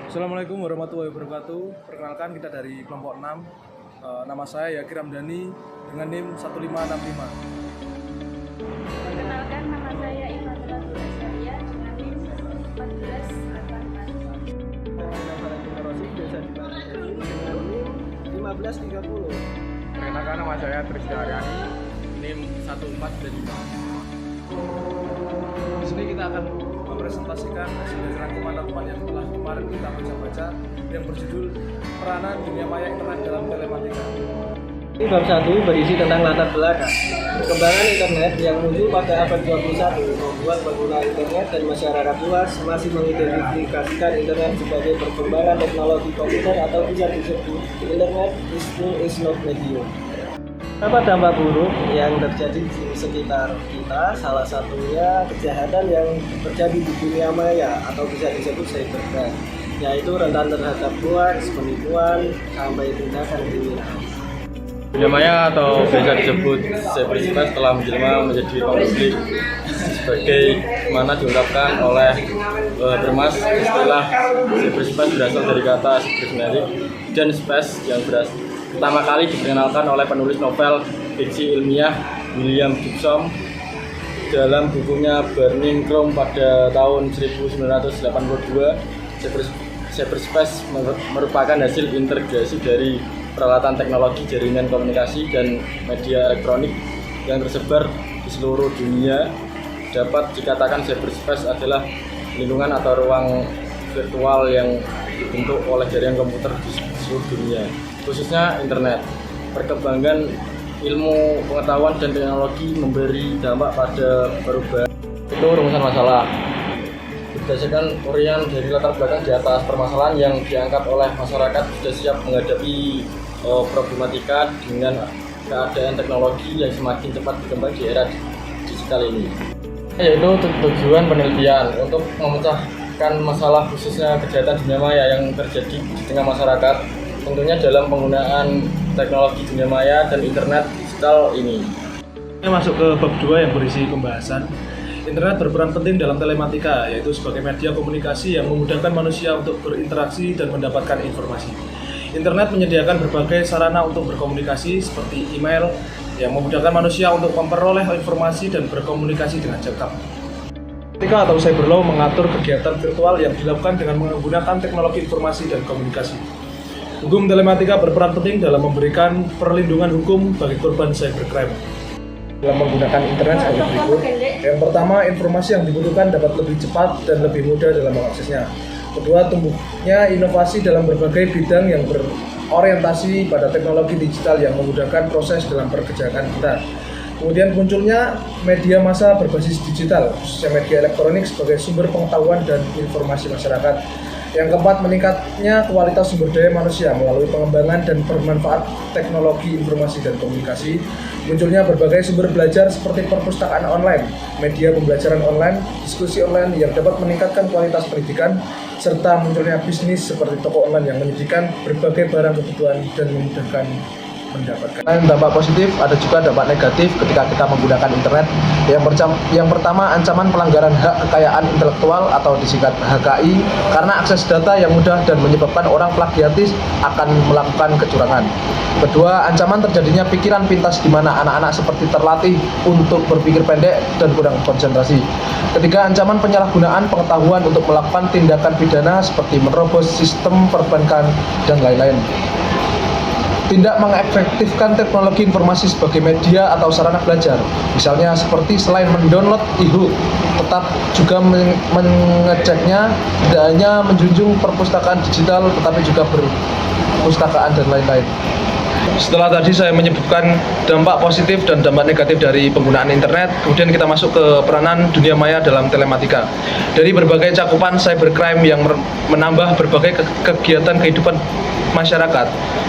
Assalamualaikum warahmatullahi wabarakatuh. Perkenalkan, kita dari kelompok 6. Nama saya Yaki Ramdhani dengan NIM 1565. Perkenalkan, nama saya Ifatullah Nurasyaria dengan NIM 1484. Biasa dipanggil dengan NIM 1530. Perkenalkan, nama saya Trisya Aryani, NIM 1495. Di sini kita akan mempresentasikan hasil dari rangkuman rangkuman yang telah kemarin kita baca-baca yang berjudul Peranan Dunia Maya Internet dalam Telematika. Ini bab 1 berisi tentang latar belakang perkembangan internet yang muncul pada abad 21 membuat pengguna internet dan masyarakat luas masih mengidentifikasikan internet sebagai perkembangan teknologi komputer atau bisa disebut internet is not medium. Apa dampak buruk yang terjadi di sekitar kita? Salah satunya kejahatan yang terjadi di dunia maya atau bisa disebut cybercrime, yaitu rentan terhadap hoax, penipuan, sampai tindakan kriminal. Dunia maya atau biasa disebut cyberspace telah menjelma menjadi ruang publik sebagai mana diungkapkan oleh Bermas. Istilah cyberspace berasal dari kata cybernetic dan space yang pertama kali dikenalkan oleh penulis novel fiksi ilmiah William Gibson dalam bukunya Burning Chrome pada tahun 1982. Cyberspace merupakan hasil integrasi dari peralatan teknologi jaringan komunikasi dan media elektronik yang tersebar di seluruh dunia. Dapat dikatakan cyberspace adalah lingkungan atau ruang virtual yang dibentuk oleh jaringan komputer di seluruh dunia, khususnya internet. Perkembangan ilmu pengetahuan dan teknologi memberi dampak pada perubahan. Itu rumusan masalah. Berdasarkan uraian dari latar belakang di atas, permasalahan yang diangkat oleh masyarakat sudah siap menghadapi problematika dengan keadaan teknologi yang semakin cepat berkembang di era digital ini. Yaitu tujuan penelitian untuk memecahkan masalah khususnya kejahatan dunia maya yang terjadi di tengah masyarakat, tentunya dalam penggunaan teknologi dunia maya dan internet digital ini. Kita masuk ke bab 2 yang berisi pembahasan. Internet berperan penting dalam telematika, yaitu sebagai media komunikasi yang memudahkan manusia untuk berinteraksi dan mendapatkan informasi. Internet menyediakan berbagai sarana untuk berkomunikasi seperti email yang memudahkan manusia untuk memperoleh informasi dan berkomunikasi dengan cepat. Telematika atau cyberlaw mengatur kegiatan virtual yang dilakukan dengan menggunakan teknologi informasi dan komunikasi. Hukum telematika berperan penting dalam memberikan perlindungan hukum bagi korban cybercrime dalam menggunakan internet sebagai berikut. Yang pertama, informasi yang dibutuhkan dapat lebih cepat dan lebih mudah dalam mengaksesnya. Kedua, tumbuhnya inovasi dalam berbagai bidang yang berorientasi pada teknologi digital yang memudahkan proses dalam pekerjaan kita. Kemudian munculnya media massa berbasis digital, khususnya media elektronik sebagai sumber pengetahuan dan informasi masyarakat. Yang keempat, meningkatnya kualitas sumber daya manusia melalui pengembangan dan bermanfaat teknologi informasi dan komunikasi. Munculnya berbagai sumber belajar seperti perpustakaan online, media pembelajaran online, diskusi online yang dapat meningkatkan kualitas pendidikan, serta munculnya bisnis seperti toko online yang menyediakan berbagai barang kebutuhan dan memudahkan mendapatkan. Selain dampak positif, ada juga dampak negatif ketika kita menggunakan internet. Yang pertama, ancaman pelanggaran hak kekayaan intelektual atau disingkat HKI karena akses data yang mudah dan menyebabkan orang plagiatis akan melakukan kecurangan. Kedua, ancaman terjadinya pikiran pintas di mana anak-anak seperti terlatih untuk berpikir pendek dan kurang konsentrasi. Ketiga, ancaman penyalahgunaan pengetahuan untuk melakukan tindakan pidana seperti menerobos sistem perbankan dan lain-lain. Tindak mengefektifkan teknologi informasi sebagai media atau sarana belajar, misalnya seperti selain mendownload e-book, tetap juga mengeceknya, tidak hanya menjunjung perpustakaan digital, tetapi juga perpustakaan dan lain-lain. Setelah tadi saya menyebutkan dampak positif dan dampak negatif dari penggunaan internet, kemudian kita masuk ke peranan dunia maya dalam telematika. Dari berbagai cakupan cybercrime yang menambah berbagai kegiatan kehidupan masyarakat,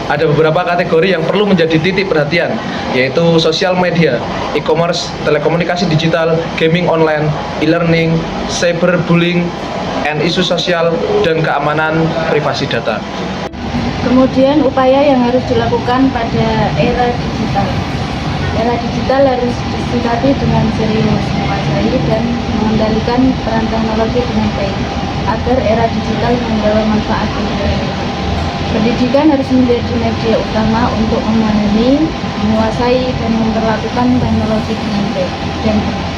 ada beberapa kategori yang perlu menjadi titik perhatian, yaitu sosial media, e-commerce, telekomunikasi digital, gaming online, e-learning, cyberbullying, and isu sosial, dan keamanan privasi data. Kemudian upaya yang harus dilakukan pada era digital. Era digital harus disikapi dengan serius, menguasai dan mengendalikan peran teknologi dengan baik, agar era digital membawa manfaat bagi kita. Pendidikan harus menjadi media utama untuk memahami, menguasai, dan memperlakukan teknologi dengan baik dan benar.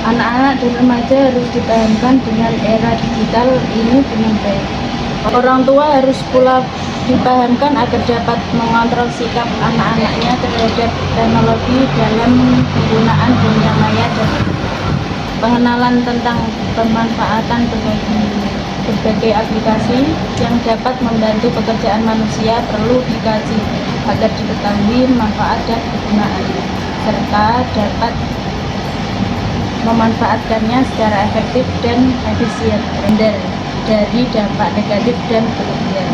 Anak-anak dan remaja harus dipahamkan dengan era digital ini dengan baik. Orang tua harus pula dipahamkan agar dapat mengontrol sikap anak-anaknya terhadap teknologi dalam penggunaan dunia maya dan pengenalan tentang pemanfaatan berbagai aplikasi yang dapat membantu pekerjaan manusia perlu dikaji agar diketahui manfaat dan kegunaannya, serta dapat memanfaatkannya secara efektif dan efisien, terhindar dari dampak negatif dan kerugian.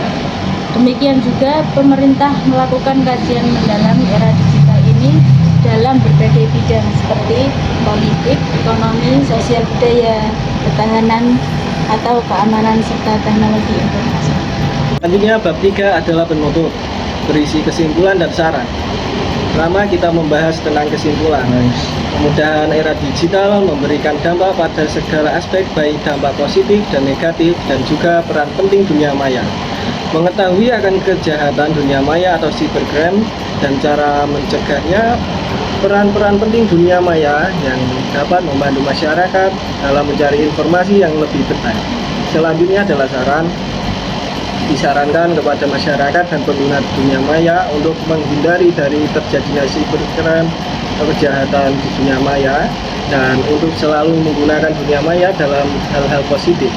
Demikian juga pemerintah melakukan kajian mendalam era digital ini dalam berbagai bidang seperti politik, ekonomi, sosial budaya, ketahanan, atau keamanan serta teknologi informasi. Selanjutnya bab 3 adalah penutup, berisi kesimpulan dan saran. Pertama kita membahas tentang kesimpulan. Kemudahan era digital memberikan dampak pada segala aspek, baik dampak positif dan negatif, dan juga peran penting dunia maya. Mengetahui akan kejahatan dunia maya atau cybercrime dan cara mencegahnya, peran-peran penting dunia maya yang dapat membantu masyarakat dalam mencari informasi yang lebih benar. Selanjutnya adalah saran. Disarankan kepada masyarakat dan pengguna dunia maya untuk menghindari dari terjadinya cybercrime atau kejahatan di dunia maya, dan untuk selalu menggunakan dunia maya dalam hal-hal positif.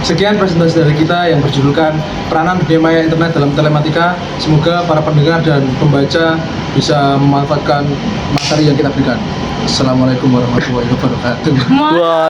Sekian presentasi dari kita yang berjudulkan Peranan Dunia Maya Internet dalam Telematika. Semoga para pendengar dan pembaca bisa memanfaatkan materi yang kita berikan. Assalamualaikum warahmatullahi wabarakatuh.